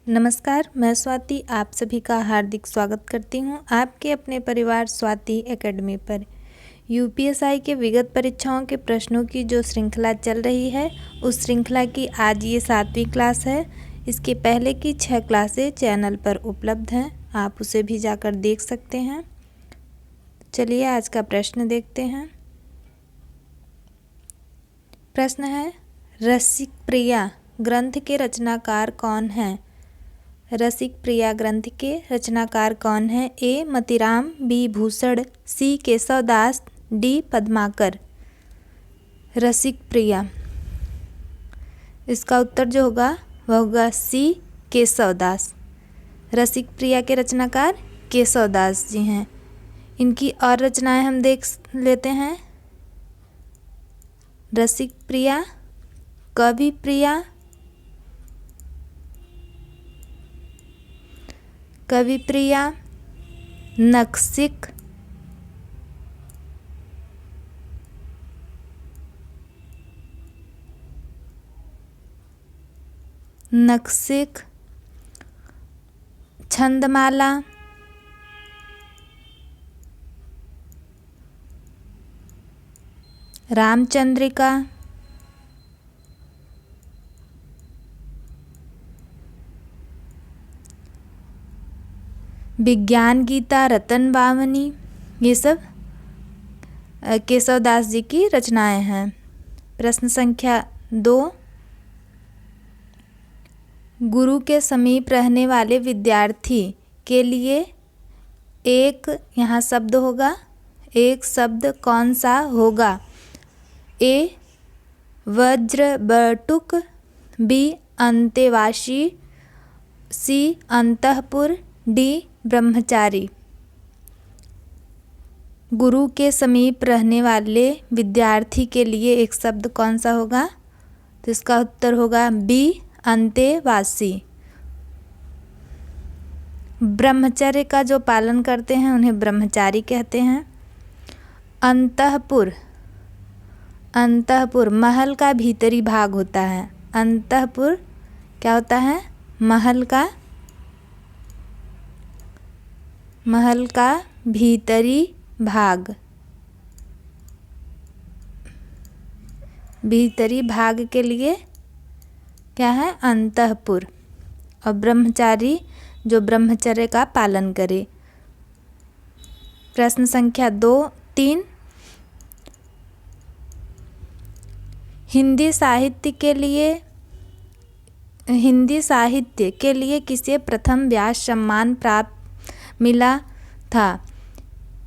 नमस्कार, मैं स्वाति आप सभी का हार्दिक स्वागत करती हूं आपके अपने परिवार स्वाति एकेडमी पर। यूपीएसआई के विगत परीक्षाओं के प्रश्नों की जो श्रृंखला चल रही है उस श्रृंखला की आज ये 7वीं क्लास है। इसके पहले की 6 क्लासें चैनल पर उपलब्ध हैं, आप उसे भी जाकर देख सकते हैं। चलिए आज का प्रश्न देखते हैं। प्रश्न है, रसिक प्रिया ग्रंथ के रचनाकार कौन हैं? रसिक प्रिया ग्रंथ के रचनाकार कौन हैं? ए मतीराम, बी भूषण, सी केशवदास, डी पद्माकर। रसिक प्रिया, इसका उत्तर जो होगा वह होगा सी केशवदास। रसिक प्रिया के रचनाकार केशवदास जी हैं। इनकी और रचनाएं हम देख लेते हैं। रसिक प्रिया, कवि प्रिया, कवि प्रिया, नक्सिक, नक्सिक, छंदमाला, रामचंद्रिका, विज्ञान गीता, रतन बावनी, ये सब केशवदास जी की रचनाएं हैं। प्रश्न संख्या 2, गुरु के समीप रहने वाले विद्यार्थी के लिए एक यहाँ शब्द होगा, एक शब्द कौन सा होगा? ए वज्र बटुक, बी अंतेवासी, सी अंतःपुर, डी ब्रह्मचारी। गुरु के समीप रहने वाले विद्यार्थी के लिए एक शब्द कौन सा होगा? तो इसका उत्तर होगा बी अंतेवासी। ब्रह्मचर्य का जो पालन करते हैं उन्हें ब्रह्मचारी कहते हैं। अंतःपुर, अंतःपुर महल का भीतरी भाग होता है। अंतःपुर क्या होता है? महल का भीतरी भाग। भीतरी भाग के लिए क्या है? अंतःपुर। और ब्रह्मचारी जो ब्रह्मचर्य का पालन करे। प्रश्न संख्या 3, हिंदी साहित्य के लिए किसे प्रथम व्यास सम्मान प्राप्त मिला था?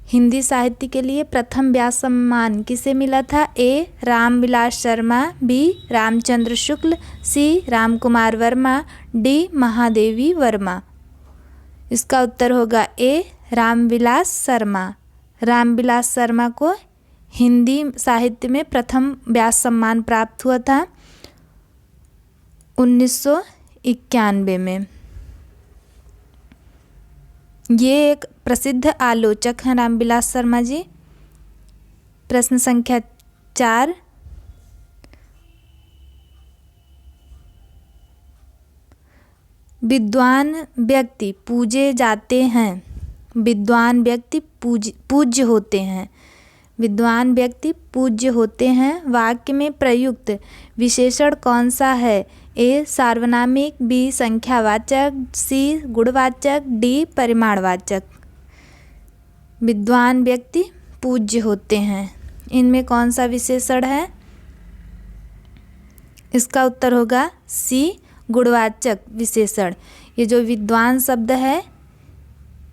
हिंदी साहित्य के लिए प्रथम व्यास सम्मान किसे मिला था? ए रामविलास शर्मा, बी रामचंद्र शुक्ल, सी रामकुमार वर्मा, डी महादेवी वर्मा। इसका उत्तर होगा ए रामविलास शर्मा। रामविलास शर्मा को हिंदी साहित्य में प्रथम व्यास सम्मान प्राप्त हुआ था 1991 में। ये एक प्रसिद्ध आलोचक हैं रामविलास शर्मा जी। प्रश्न संख्या 4, विद्वान व्यक्ति पूजे जाते हैं। विद्वान व्यक्ति पूज्य होते हैं। विद्वान व्यक्ति पूज्य होते हैं वाक्य में प्रयुक्त विशेषण कौन सा है? ए सार्वनामिक, बी संख्यावाचक, सी गुणवाचक, डी परिमाणवाचक। विद्वान व्यक्ति पूज्य होते हैं, इनमें कौन सा विशेषण है? इसका उत्तर होगा सी गुणवाचक विशेषण। ये जो विद्वान शब्द है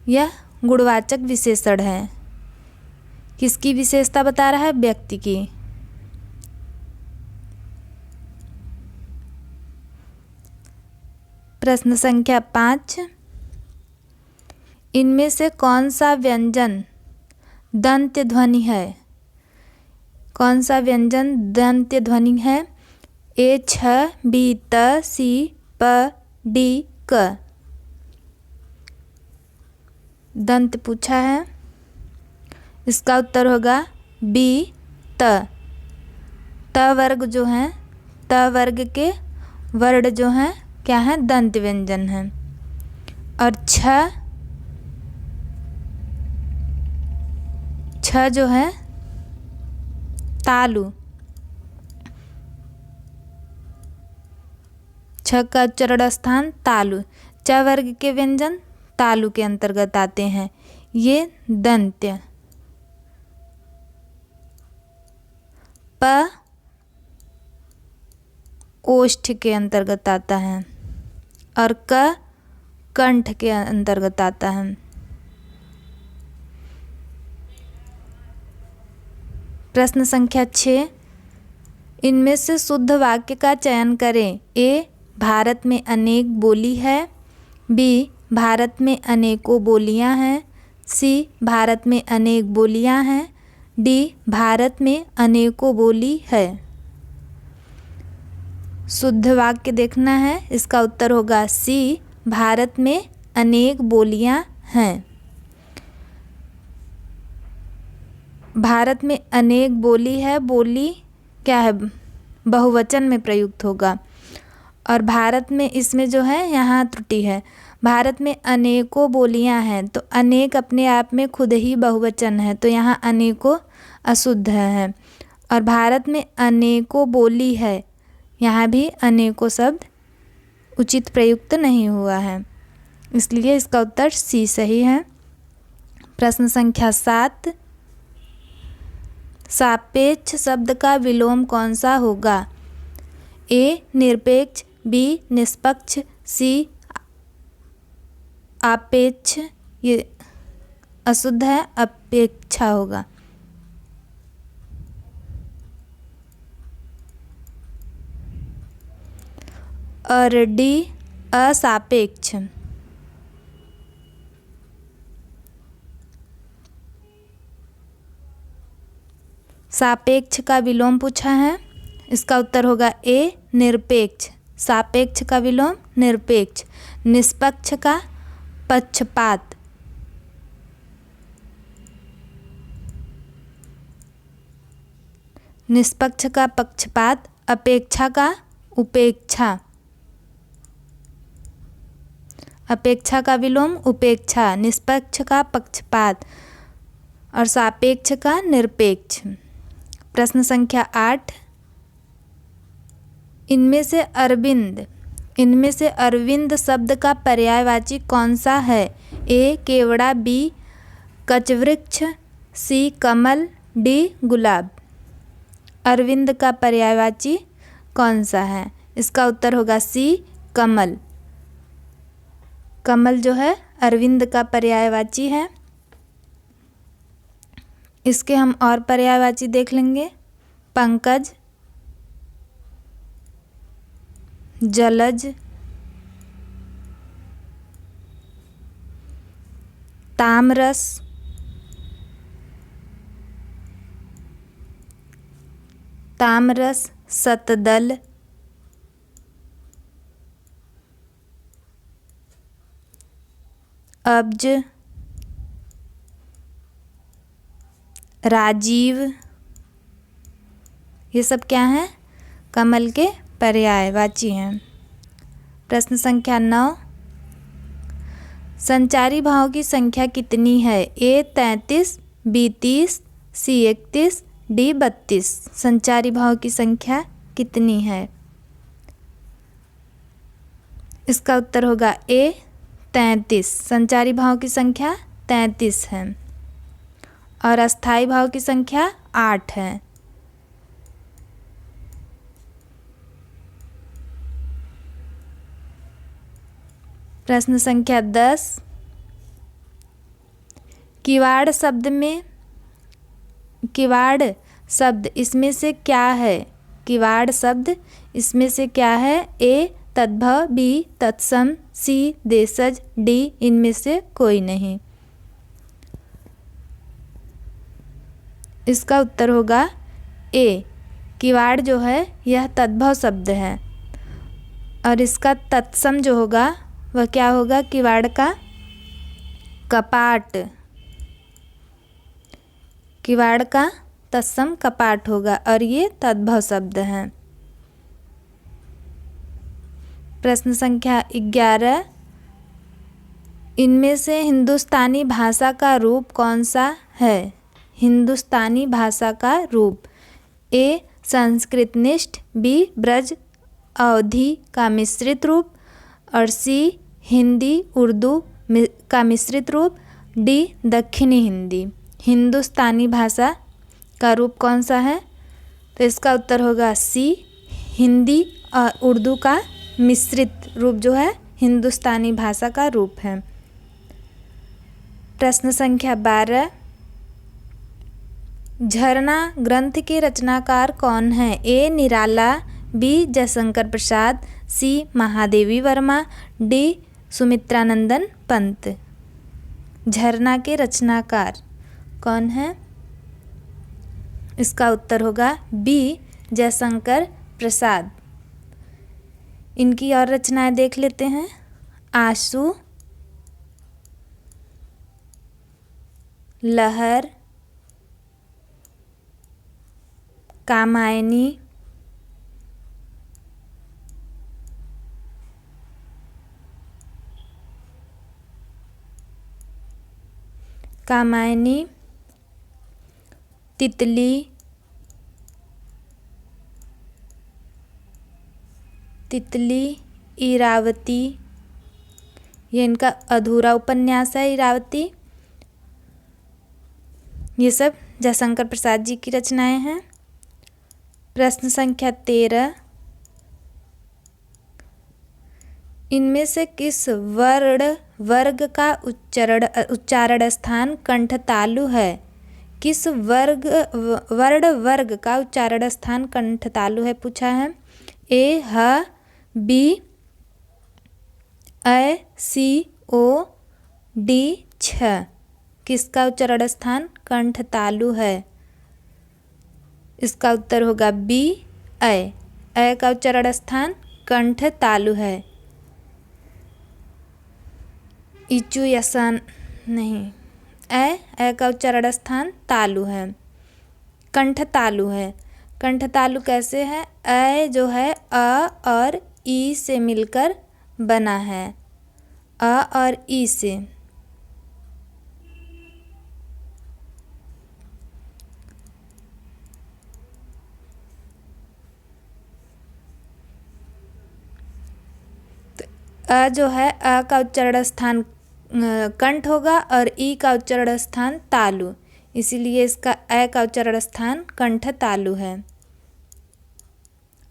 यह गुणवाचक विशेषण है। किसकी विशेषता बता रहा है? व्यक्ति की। प्रश्न संख्या 5, इनमें से कौन सा व्यंजन दंत्य ध्वनि है? कौन सा व्यंजन दंत्य ध्वनि है? ए छ, बी त, सी प, डी क। दंत पूछा है, इसका उत्तर होगा बी त। त वर्ग जो हैं, त वर्ग के वर्ण जो हैं क्या हैं? दंत व्यंजन हैं। और छ जो है तालु। छ का उच्चारण स्थान तालु। च वर्ग के व्यंजन तालु के अंतर्गत आते हैं। ये दंत्य। प ओष्ठ के अंतर्गत आता है और क कंठ के अंतर्गत आता है। प्रश्न संख्या 6, इनमें से शुद्ध वाक्य का चयन करें। ए, भारत में अनेक बोली है। बी, भारत में अनेकों बोलियां हैं। सी, भारत में अनेक बोलियां हैं। डी, भारत में अनेकों बोली है। शुद्ध वाक्य देखना है, इसका उत्तर होगा सी, भारत में अनेक बोलियां हैं। भारत में अनेक बोली है, बोली क्या है, बहुवचन में प्रयुक्त होगा। और भारत में इसमें जो है यहाँ त्रुटि है। भारत में अनेकों बोलियां हैं, तो अनेक अपने आप में खुद ही बहुवचन है, तो यहाँ अनेकों अशुद्ध है। और भारत में अनेकों बोली है, यहाँ भी अनेकों शब्द उचित प्रयुक्त नहीं हुआ है, इसलिए इसका उत्तर सी सही है। प्रश्न संख्या 7, सापेक्ष शब्द का विलोम कौन सा होगा। ए, निरपेक्ष। बी, निष्पक्ष। सी, आपेक्ष, ये अशुद्ध है, अपेक्षा होगा। और डी, असापेक्ष। सापेक्ष का विलोम पूछा है, इसका उत्तर होगा ए, निरपेक्ष। सापेक्ष का विलोम निरपेक्ष। निष्पक्ष का पक्षपात। निष्पक्ष का पक्षपात। अपेक्षा का उपेक्षा। अपेक्षा का विलोम उपेक्षा। निष्पक्ष का पक्षपात और सापेक्ष का निरपेक्ष। प्रश्न संख्या 8, इनमें से अरविंद शब्द का पर्यायवाची कौन सा है। ए, केवड़ा। बी, कचवृक्ष। सी, कमल। डी, गुलाब। अरविंद का पर्यायवाची कौन सा है, इसका उत्तर होगा सी, कमल। कमल जो है अरविंद का पर्यायवाची है। इसके हम और पर्यायवाची देख लेंगे। पंकज, जलज, तामरस, शतदल, अब्ज, राजीव, ये सब क्या हैं, कमल के पर्यायवाची हैं। प्रश्न संख्या 9, संचारी भावों की संख्या कितनी है। ए, 33। बी, 30। सी, 31। डी, 32। संचारी भाव की संख्या कितनी है, इसका उत्तर होगा ए, 33। संचारी भाव की संख्या 33 है और अस्थाई भाव की संख्या 8 है। प्रश्न संख्या 10, किवाड़ शब्द इसमें से क्या है। किवाड़ शब्द इसमें से क्या है। ए, तद्भव। बी, तत्सम। सी, देशज। डी, इनमें से कोई नहीं। इसका उत्तर होगा ए, किवाड़ जो है यह तद्भव शब्द है और इसका तत्सम जो होगा वह क्या होगा, किवाड़ का कपाट। किवाड़ का तत्सम कपाट होगा और ये तद्भव शब्द है। प्रश्न संख्या 11, इनमें से हिंदुस्तानी भाषा का रूप कौन सा है? हिंदुस्तानी भाषा का रूप ए संस्कृतनिष्ठ, बी ब्रज अवधी का मिश्रित रूप और सी हिंदी उर्दू का मिश्रित रूप, डी दक्षिणी हिंदी। हिंदुस्तानी भाषा का रूप कौन सा है? तो इसका उत्तर होगा सी हिंदी और उर्दू का मिश्रित रूप जो है हिंदुस्तानी भाषा का रूप है। प्रश्न संख्या 12, झरना ग्रंथ के रचनाकार कौन है? ए निराला, बी जयशंकर प्रसाद, सी महादेवी वर्मा, डी सुमित्रानंदन पंत। झरना के रचनाकार कौन है? इसका उत्तर होगा बी जयशंकर प्रसाद। इनकी और रचनाएं देख लेते हैं। आंसू, लहर, कामायनी, तितली, इरावती, ये इनका अधूरा उपन्यास है इरावती। ये सब जयशंकर प्रसाद जी की रचनाएं हैं। प्रश्न संख्या 13, इनमें से किस वर्ग का उच्चारण स्थान कंठ तालु है? किस वर्ग का उच्चारण स्थान कंठ तालु है पूछा है। ए ह, बी ऐ, सी ओ, डी छ। किसका उच्चारण स्थान कंठ तालु है? इसका उत्तर होगा बी ऐ। ऐ का उच्चारण स्थान कंठ तालु है। इचु यसन नहीं, ऐ का उच्चारण स्थान तालु है, कंठ तालु है। कंठ तालु कैसे है? ऐ जो है अ और ई से मिलकर बना है, अ और ई से। तो अ जो है अ का उच्चारण स्थान कंठ होगा और ई का उच्चारण स्थान तालु, इसीलिए इसका ऐ का उच्चारण स्थान कंठ तालु है।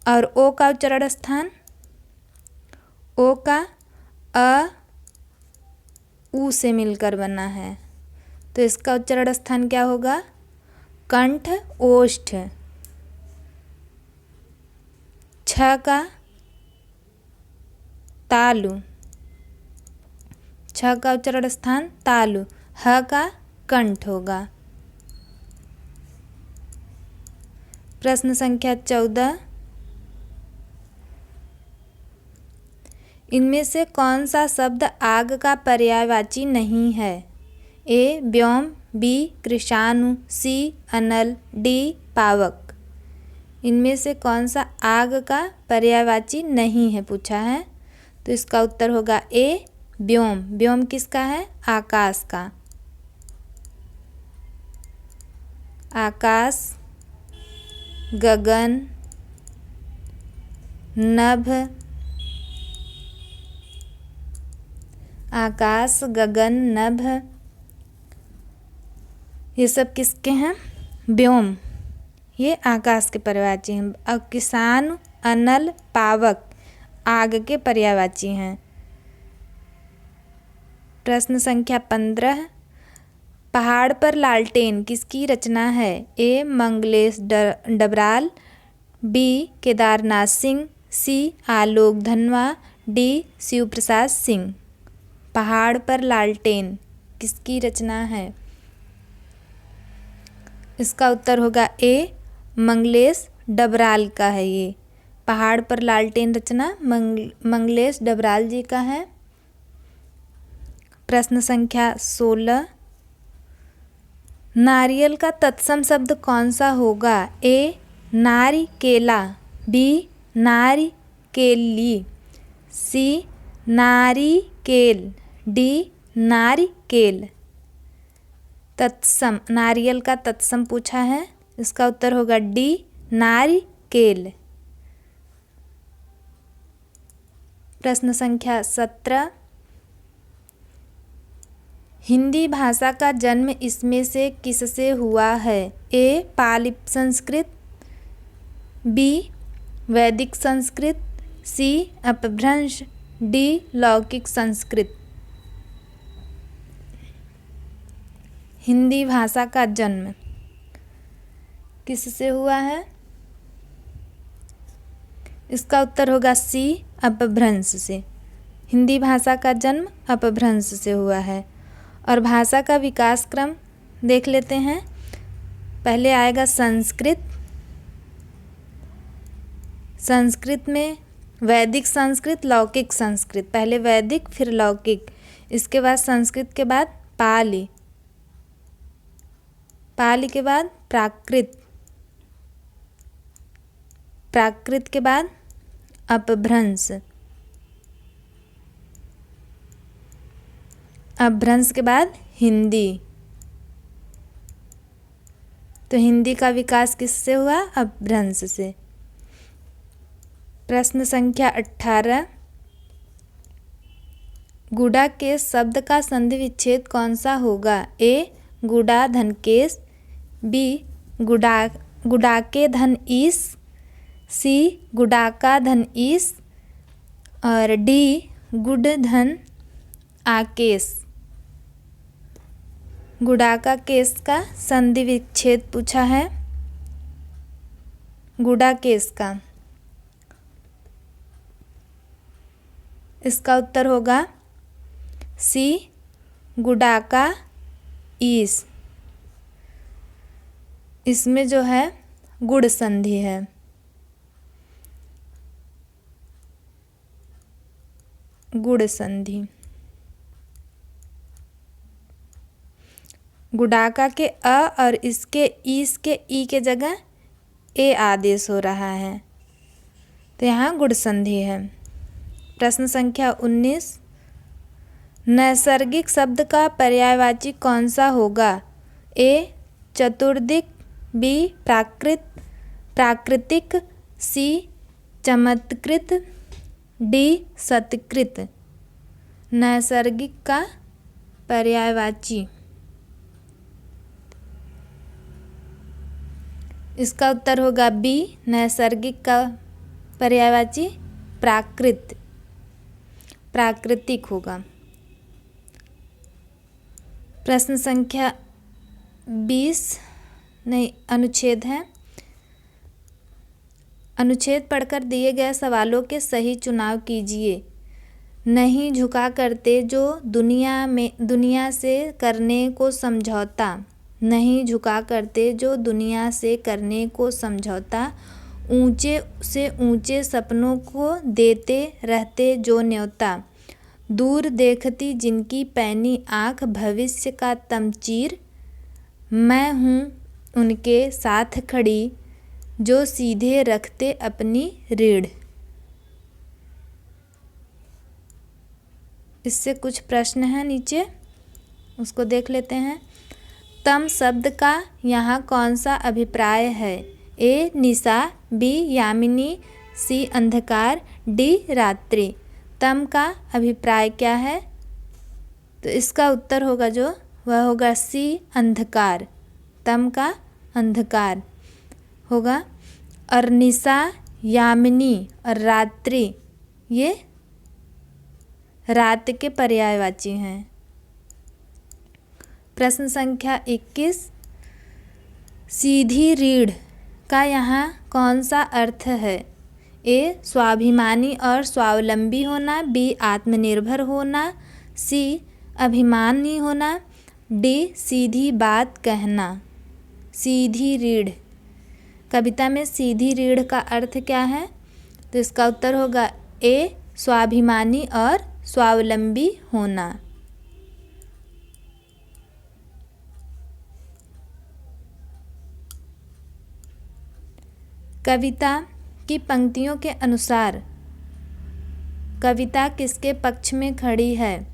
और ओ का उच्चारण स्थान, ओ का अ ऊ से मिलकर बना है, तो इसका उच्चारण स्थान क्या होगा? कंठ ओष्ठ। छ का तालु, छ का उच्चारण स्थान तालु, ह का कंठ होगा। प्रश्न संख्या 14, इनमें से कौन सा शब्द आग का पर्यायवाची नहीं है? ए व्योम, बी कृषाणु, सी अनल, डी पावक। इनमें से कौन सा आग का पर्यायवाची नहीं है पूछा है। तो इसका उत्तर होगा ए व्योम। व्योम किसका है? आकाश का। आकाश, गगन, नभ, आकाश, गगन, नभ, ये सब किसके हैं? व्योम, ये आकाश के पर्यायवाची हैं। और किसान, अनल, पावक आग के पर्यायवाची हैं। प्रश्न संख्या 15, पहाड़ पर लालटेन किसकी रचना है? ए मंगलेश डबराल, बी केदारनाथ सिंह, सी आलोक धनवा, डी शिव प्रसाद सिंह। पहाड़ पर लालटेन किसकी रचना है? इसका उत्तर होगा ए मंगलेश डबराल का है। ये पहाड़ पर लालटेन रचना मंगलेश डबराल जी का है। प्रश्न संख्या 16, नारियल का तत्सम शब्द कौन सा होगा? ए नारिकेला, बी नारिकेली, सी नारिकेल, डी नारिकेल। तत्सम, नारियल का तत्सम पूछा है, इसका उत्तर होगा डी, नारिकेल। प्रश्न संख्या 17, हिंदी भाषा का जन्म इसमें से किससे हुआ है? ए. पाली संस्कृत, बी. वैदिक संस्कृत, सी. अपभ्रंश, डी. लौकिक संस्कृत। हिंदी भाषा का जन्म किससे हुआ है? इसका उत्तर होगा सी, अपभ्रंश से। हिंदी भाषा का जन्म अपभ्रंश से हुआ है। और भाषा का विकास क्रम देख लेते हैं। पहले आएगा संस्कृत। संस्कृत में वैदिक संस्कृत, लौकिक संस्कृत। पहले वैदिक फिर लौकिक, इसके बाद संस्कृत के बाद पाली, पाली के बाद प्राकृत, प्राकृत के बाद अपभ्रंश, अपभ्रंश के बाद हिंदी। तो हिंदी का विकास किससे हुआ? अपभ्रंश से। प्रश्न संख्या 18, गुडा केस शब्द का संधि विच्छेद कौन सा होगा? ए. गुडा धन केस, बी. गुडाके धन ईस, सी. गुडाका धन ईस, और डी. गुड धन आकेश। गुडाका केस का संधि विच्छेद पूछा है, गुडा केस का। इसका उत्तर होगा सी, गुडाका ईस। इसमें जो है गुड़ संधि है। गुड़ संधि। गुडाका के अ और इसके ईस के ई के जगह ए आदेश हो रहा है, तो यहाँ गुड़ संधि है। प्रश्न संख्या 19, नैसर्गिक शब्द का पर्यायवाची कौन सा होगा? ए. चतुर्दिक, बी. प्राकृतिक, सी. चमत्कृत, डी. सत्कृत। नैसर्गिक का पर्यायवाची, इसका उत्तर होगा बी, नैसर्गिक का पर्यायवाची प्राकृतिक होगा। प्रश्न संख्या 20, नहीं, अनुच्छेद है। अनुच्छेद पढ़कर दिए गए सवालों के सही चुनाव कीजिए। नहीं झुका करते जो दुनिया से करने को समझौता, नहीं झुका करते जो दुनिया से करने को समझौता, ऊंचे से ऊंचे सपनों को देते रहते जो न्योता, दूर देखती जिनकी पैनी आँख भविष्य का तमचीर, मैं हूँ उनके साथ खड़ी जो सीधे रखते अपनी रीढ़। इससे कुछ प्रश्न हैं नीचे, उसको देख लेते हैं। तम शब्द का यहाँ कौन सा अभिप्राय है? ए. निशा, बी. यामिनी, सी. अंधकार, डी. रात्रि। तम का अभिप्राय क्या है? तो इसका उत्तर होगा जो वह होगा सी, अंधकार। तम का अंधकार होगा। और निशा, यामिनी और रात्रि ये रात के पर्यायवाची हैं। प्रश्न संख्या 21, सीधी रीढ़ का यहाँ कौन सा अर्थ है? ए. स्वाभिमानी और स्वावलंबी होना, बी. आत्मनिर्भर होना, सी. अभिमानी होना, डी. सीधी बात कहना। सीधी रीढ़, कविता में सीधी रीढ़ का अर्थ क्या है? तो इसका उत्तर होगा ए. स्वाभिमानी और स्वावलंबी होना। कविता की पंक्तियों के अनुसार कविता किसके पक्ष में खड़ी है?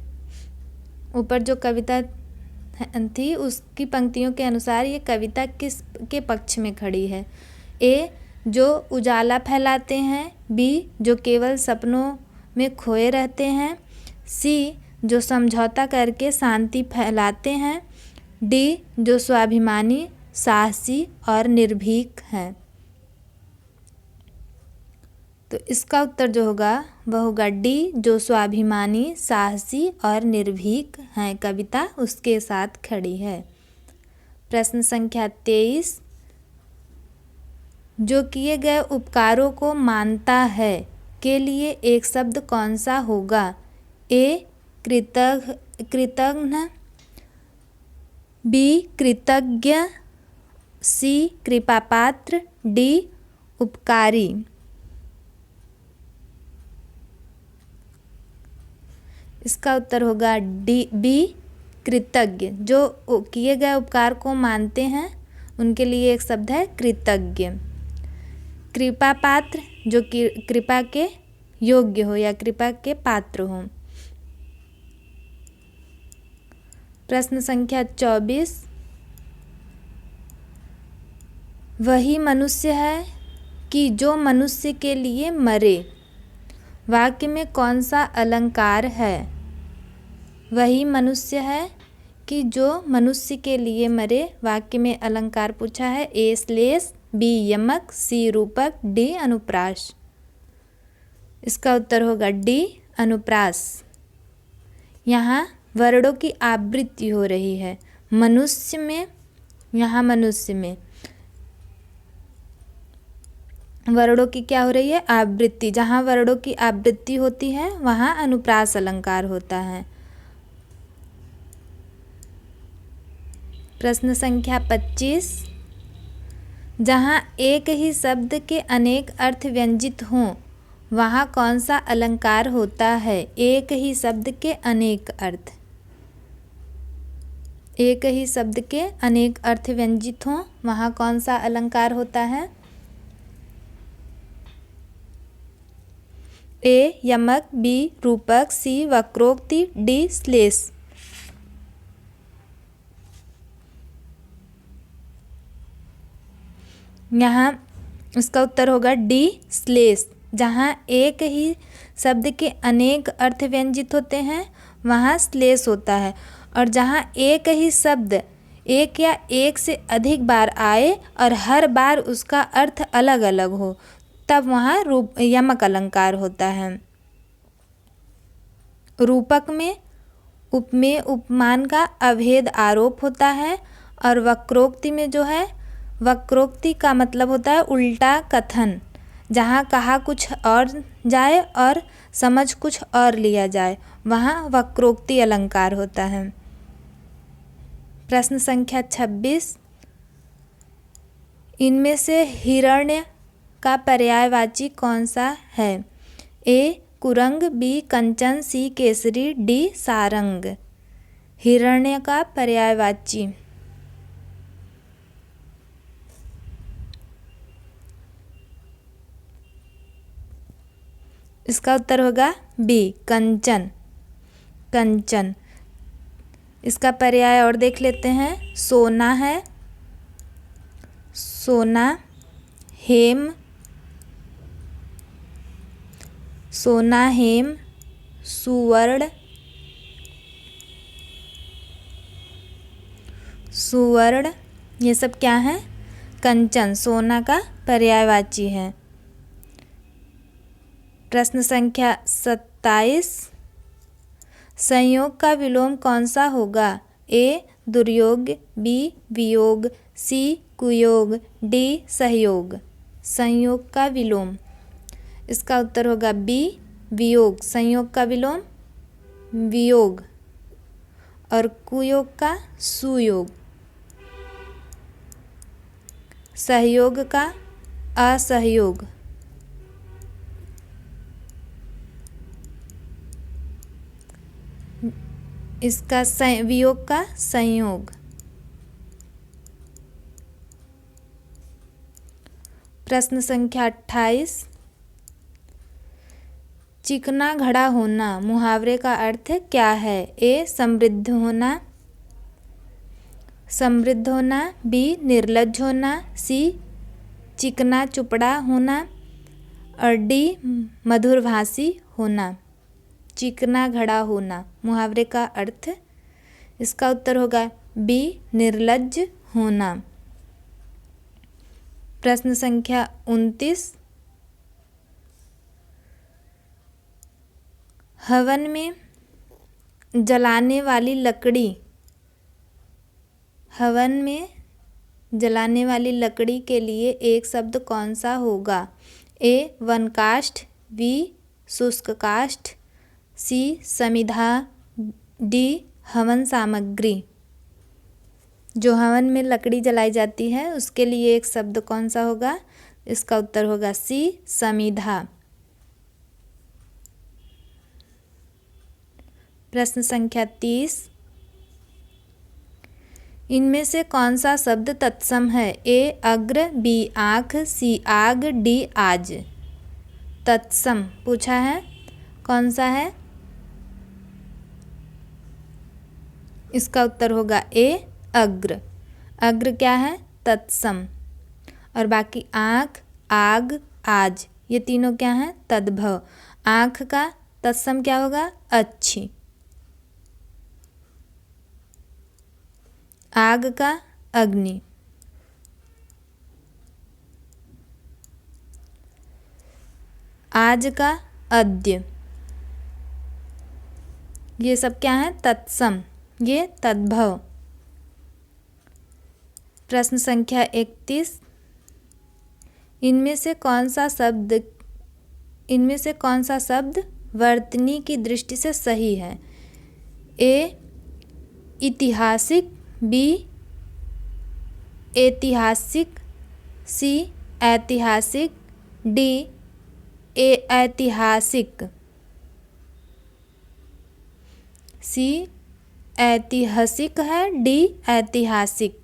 ऊपर जो कविता थी उसकी पंक्तियों के अनुसार ये कविता किस के पक्ष में खड़ी है? ए, जो उजाला फैलाते हैं। बी, जो केवल सपनों में खोए रहते हैं। सी, जो समझौता करके शांति फैलाते हैं। डी, जो स्वाभिमानी, साहसी और निर्भीक हैं। तो इसका उत्तर जो होगा वह होगा डी, जो स्वाभिमानी, साहसी और निर्भीक हैं। कविता उसके साथ खड़ी है। प्रश्न संख्या 23, जो किए गए उपकारों को मानता है के लिए एक शब्द कौन सा होगा? ए, कृतज्ञ। बी, कृतज्ञ। सी, कृपापात्र। डी, उपकारी। इसका उत्तर होगा डी, बी, कृतज्ञ। जो किए गए उपकार को मानते हैं उनके लिए एक शब्द है कृतज्ञ। कृपा पात्र, जो कृपा के योग्य हो या कृपा के पात्र हो। प्रश्न संख्या 24, वही मनुष्य है कि जो मनुष्य के लिए मरे। वाक्य में कौन सा अलंकार है? वही मनुष्य है कि जो मनुष्य के लिए मरे। वाक्य में अलंकार पूछा है। ए, श्लेष। बी, यमक। सी, रूपक। डी, अनुप्रास। इसका उत्तर होगा डी, अनुप्रास। यहाँ वर्णों की आवृत्ति हो रही है। मनुष्य में, यहाँ मनुष्य में वर्णों की क्या हो रही है? आवृत्ति। जहाँ वर्णों की आवृत्ति होती है वहाँ अनुप्रास अलंकार होता है। प्रश्न संख्या 25, जहाँ एक ही शब्द के अनेक अर्थ व्यंजित हों वहाँ कौन सा अलंकार होता है? एक ही शब्द के अनेक अर्थ। एक ही शब्द के अनेक अर्थ व्यंजित हों वहाँ कौन सा अलंकार होता है? ए, यमक। बी, रूपक। सी, वक्रोक्ति। डी, श्लेष। यहाँ इसका उत्तर होगा डी, श्लेष। जहाँ एक ही शब्द के अनेक अर्थ व्यंजित होते हैं वहाँ श्लेष होता है। और जहाँ एक ही शब्द एक या एक से अधिक बार आए और हर बार उसका अर्थ अलग अलग हो तब वहाँ यमक अलंकार होता है। रूपक में उपमेय उपमान का अभेद आरोप होता है। और वक्रोक्ति में जो है, वक्रोक्ति का मतलब होता है उल्टा कथन, जहाँ कहा कुछ और जाए और समझ कुछ और लिया जाए, वहाँ वक्रोक्ति अलंकार होता है। प्रश्न संख्या 26, इनमें से हिरण्य का पर्यायवाची कौन सा है? ए, कुरंग। बी, कंचन। सी, केसरी। डी, सारंग। हिरण्य का पर्यायवाची। इसका उत्तर होगा बी, कंचन। कंचन। इसका पर्याय और देख लेते हैं। सोना है, सोना। हेम, सोना हेम। सुवर्ण, सुवर्ण। ये सब क्या है? कंचन, सोना का पर्यायवाची है। प्रश्न संख्या 27, संयोग का विलोम कौन सा होगा? ए, दुर्योग। बी, वियोग। सी, कुयोग। डी, सहयोग। संयोग का विलोम। इसका उत्तर होगा बी, वियोग। संयोग का विलोम वियोग और कुयोग का सुयोग। सहयोग का असहयोग। इसका वियोग का संयोग। प्रश्न संख्या 28, चिकना घड़ा होना मुहावरे का अर्थ क्या है? ए समृद्ध होना, बी निर्लज्ज होना, सी चिकना चुपड़ा होना और डी मधुरभाषी होना। चिकना घड़ा होना मुहावरे का अर्थ, इसका उत्तर होगा बी निर्लज्ज होना। प्रश्न संख्या 29, हवन में जलाने वाली लकड़ी के लिए एक शब्द कौन सा होगा? ए वन काष्ठ, बी शुष्क काष्ठ, सी समिधा, डी हवन सामग्री। जो हवन में लकड़ी जलाई जाती है उसके लिए एक शब्द कौन सा होगा? इसका उत्तर होगा सी समिधा। प्रश्न संख्या 30, इनमें से कौन सा शब्द तत्सम है? ए अग्र, बी आँख, सी आग, डी आज। तत्सम पूछा है, कौन सा है? इसका उत्तर होगा ए अग्र। अग्र क्या है? तत्सम। और बाकी आँख, आग, आज ये तीनों क्या हैं? तद्भव। आँख का तत्सम क्या होगा? अच्छी। आग का अग्नि। आज का अद्य। ये सब क्या है? तत्सम, ये तद्भव। प्रश्न संख्या 31, इनमें से कौन सा शब्द वर्तनी की दृष्टि से सही है? ए ऐतिहासिक, बी ऐतिहासिक, सी ऐतिहासिक, डी ऐतिहासिक। सी ऐतिहासिक है, डी ऐतिहासिक।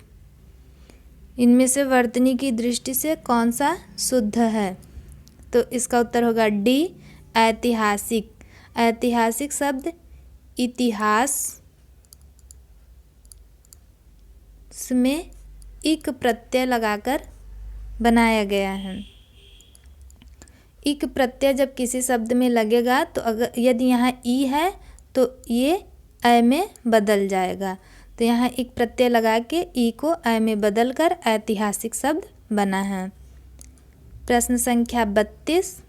इनमें से वर्तनी की दृष्टि से कौन सा शुद्ध है? तो इसका उत्तर होगा डी ऐतिहासिक। ऐतिहासिक शब्द इतिहास में इक प्रत्यय लगाकर बनाया गया है। इक प्रत्यय जब किसी शब्द में लगेगा तो अगर यदि यहाँ ई है तो ये ऐ में बदल जाएगा। तो यहाँ एक प्रत्यय लगा के ई को ऐ में बदल कर ऐतिहासिक शब्द बना है। प्रश्न संख्या 32,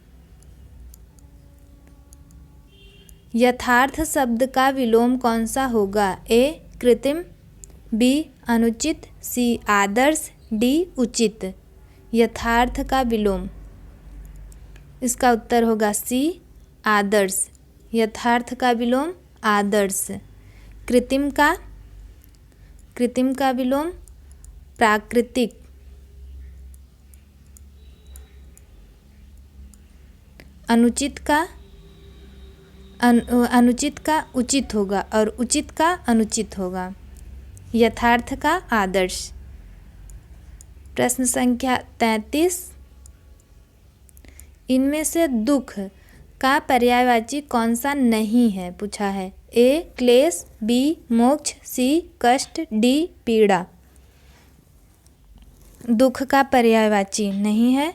यथार्थ शब्द का विलोम कौन सा होगा? ए कृत्रिम, बी अनुचित, सी आदर्श, डी उचित। यथार्थ का विलोम, इसका उत्तर होगा सी आदर्श। यथार्थ का विलोम आदर्श। कृत्रिम का विलोम प्राकृतिक। अनुचित का उचित होगा और उचित का अनुचित होगा। यथार्थ का आदर्श। प्रश्न संख्या 33, इनमें से दुख का पर्यायवाची कौन सा नहीं है? पूछा है। ए क्लेश, बी मोक्ष, सी कष्ट, डी पीड़ा। दुख का पर्यायवाची नहीं है,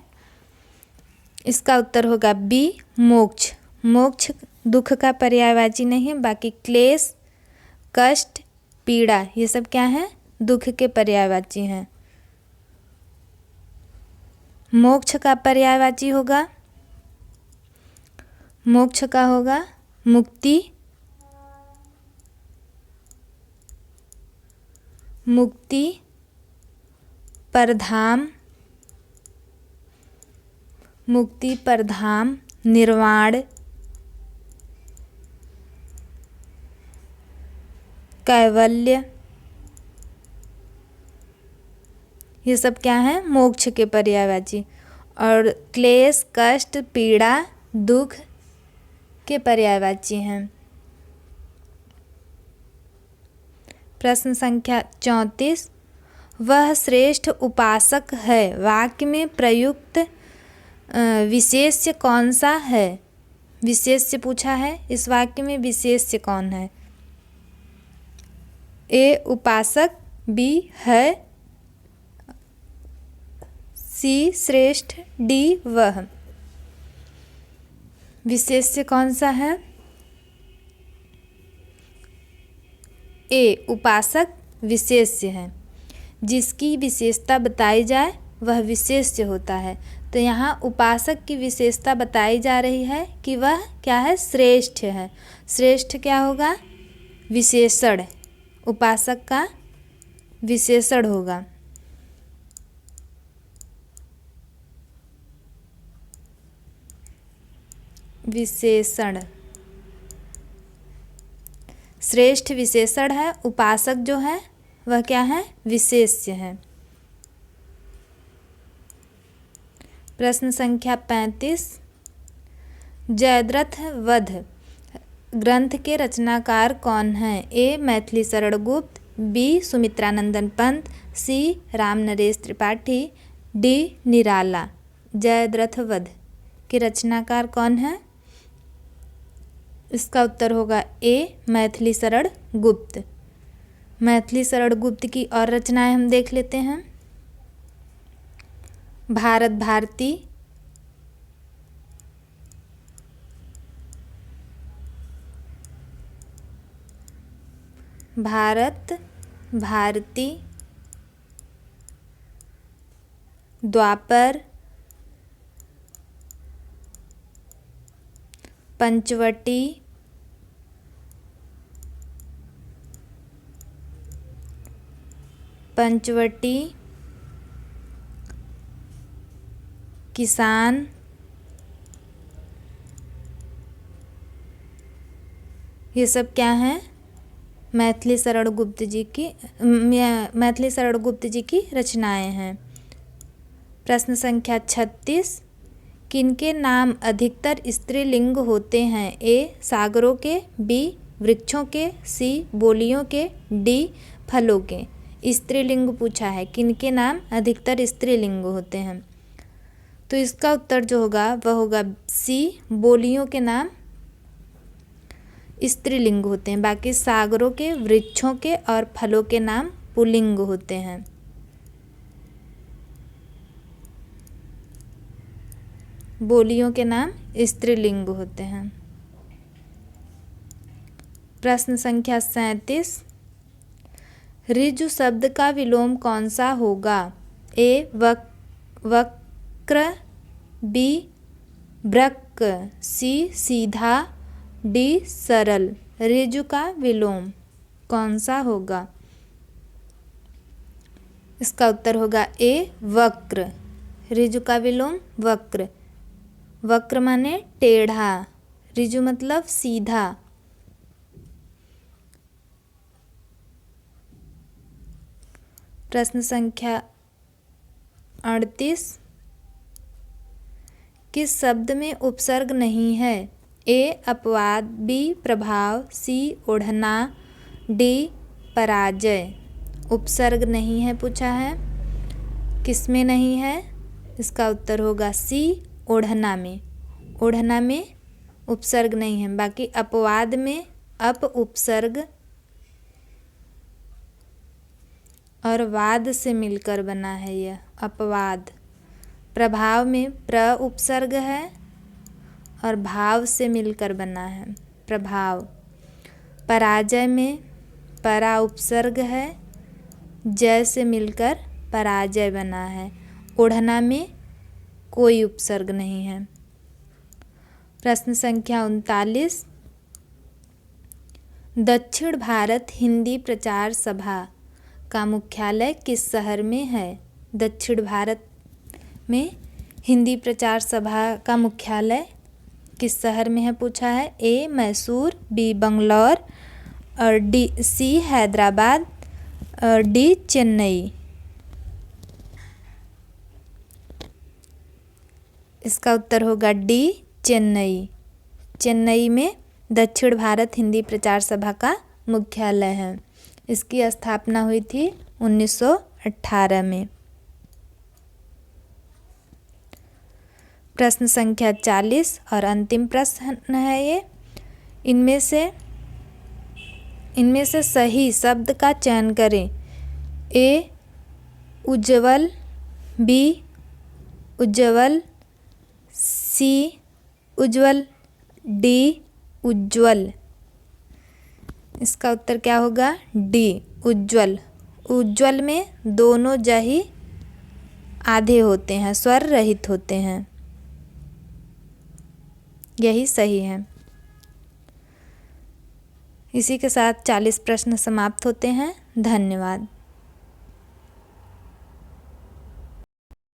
इसका उत्तर होगा बी मोक्ष। मोक्ष दुख का पर्यायवाची नहीं है। बाकी क्लेश, कष्ट, पीड़ा ये सब क्या है? दुख के पर्यायवाची हैं। मोक्ष का पर्यायवाची होगा, मोक्ष का होगा मुक्ति, मुक्ति, परधाम, मुक्ति परधाम, निर्वाण, कैवल्य। ये सब क्या है? मोक्ष के पर्यायवाची। और क्लेश, कष्ट, पीड़ा, दुख के पर्यायवाची हैं। प्रश्न संख्या 34, वह श्रेष्ठ उपासक है वाक्य में प्रयुक्त विशेष्य कौन सा है? विशेष्य पूछा है, इस वाक्य में विशेष्य कौन है? ए उपासक, बी है, सी श्रेष्ठ, डी वह। विशेष्य कौन सा है? ए उपासक विशेष्य है, जिसकी विशेषता बताई जाए वह विशेष्य होता है। तो यहाँ उपासक की विशेषता बताई जा रही है कि वह क्या है? श्रेष्ठ है। श्रेष्ठ क्या होगा? विशेषण, उपासक का विशेषण होगा। विशेषण, श्रेष्ठ विशेषण है, उपासक जो है वह क्या है? विशेष्य है। प्रश्न संख्या 35, जयद्रथ वध ग्रंथ के रचनाकार कौन हैं? ए मैथिली शरण गुप्त, बी सुमित्रानंदन पंत, सी राम नरेश त्रिपाठी, डी निराला। जयद्रथ वध के रचनाकार कौन है? इसका उत्तर होगा ए मैथिली शरण गुप्त। मैथिली शरण गुप्त की और रचनाएं हम देख लेते हैं। भारत भारती, भारत भारती, द्वापर, पंचवटी, पंचवटी, किसान, ये सब क्या हैं? मैथिली शरण गुप्त जी की मैथिली शरण गुप्त जी की रचनाएं हैं। प्रश्न संख्या 36, किनके नाम अधिकतर स्त्रीलिंग होते हैं? ए सागरों के, बी वृक्षों के, सी बोलियों के, डी फलों के। स्त्रीलिंग पूछा है, किनके नाम अधिकतर स्त्रीलिंग होते हैं? तो इसका उत्तर जो होगा वह होगा सी, बोलियों के नाम स्त्रीलिंग होते हैं। बाकी सागरों के, वृक्षों के और फलों के नाम पुल्लिंग होते हैं। बोलियों के नाम स्त्रीलिंग होते हैं। प्रश्न संख्या 37, ऋजु शब्द का विलोम कौन सा होगा? ए वक्र, बी वृक्क, सी सीधा, डी सरल। ऋजु का विलोम कौन सा होगा? इसका उत्तर होगा ए वक्र। ऋजु का विलोम वक्र। वक्र माने टेढ़ा, ऋजु मतलब सीधा। प्रश्न संख्या 38, किस शब्द में उपसर्ग नहीं है? ए अपवाद, बी प्रभाव, सी ओढ़ना, डी पराजय। उपसर्ग नहीं है पूछा है, किस में नहीं है? इसका उत्तर होगा सी ओढ़ना में। ओढ़ना में उपसर्ग नहीं है। बाकी अपवाद में अप उपसर्ग और वाद से मिलकर बना है यह अपवाद। प्रभाव में प्र उपसर्ग है और भाव से मिलकर बना है प्रभाव। पराजय में परा उपसर्ग है, जय से मिलकर पराजय बना है। ओढ़ना में कोई उपसर्ग नहीं है। प्रश्न संख्या 39, दक्षिण भारत हिंदी प्रचार सभा का मुख्यालय किस शहर में है? दक्षिण भारत में हिंदी प्रचार सभा का मुख्यालय किस शहर में है पूछा है? ए मैसूर, बी बंगलौर और सी हैदराबाद और डी चेन्नई। इसका उत्तर होगा डी चेन्नई। चेन्नई में दक्षिण भारत हिंदी प्रचार सभा का मुख्यालय है। इसकी स्थापना हुई थी 1918 में। प्रश्न संख्या 40 और अंतिम प्रश्न है ये। इनमें से सही शब्द का चयन करें। ए उज्ज्वल, बी उज्ज्वल, सी उज्ज्वल, डी उज्ज्वल। इसका उत्तर क्या होगा? डी उज्ज्वल। उज्ज्वल में दोनों ज ही आधे होते हैं, स्वर रहित होते हैं, यही सही है। इसी के साथ 40 प्रश्न समाप्त होते हैं। धन्यवाद।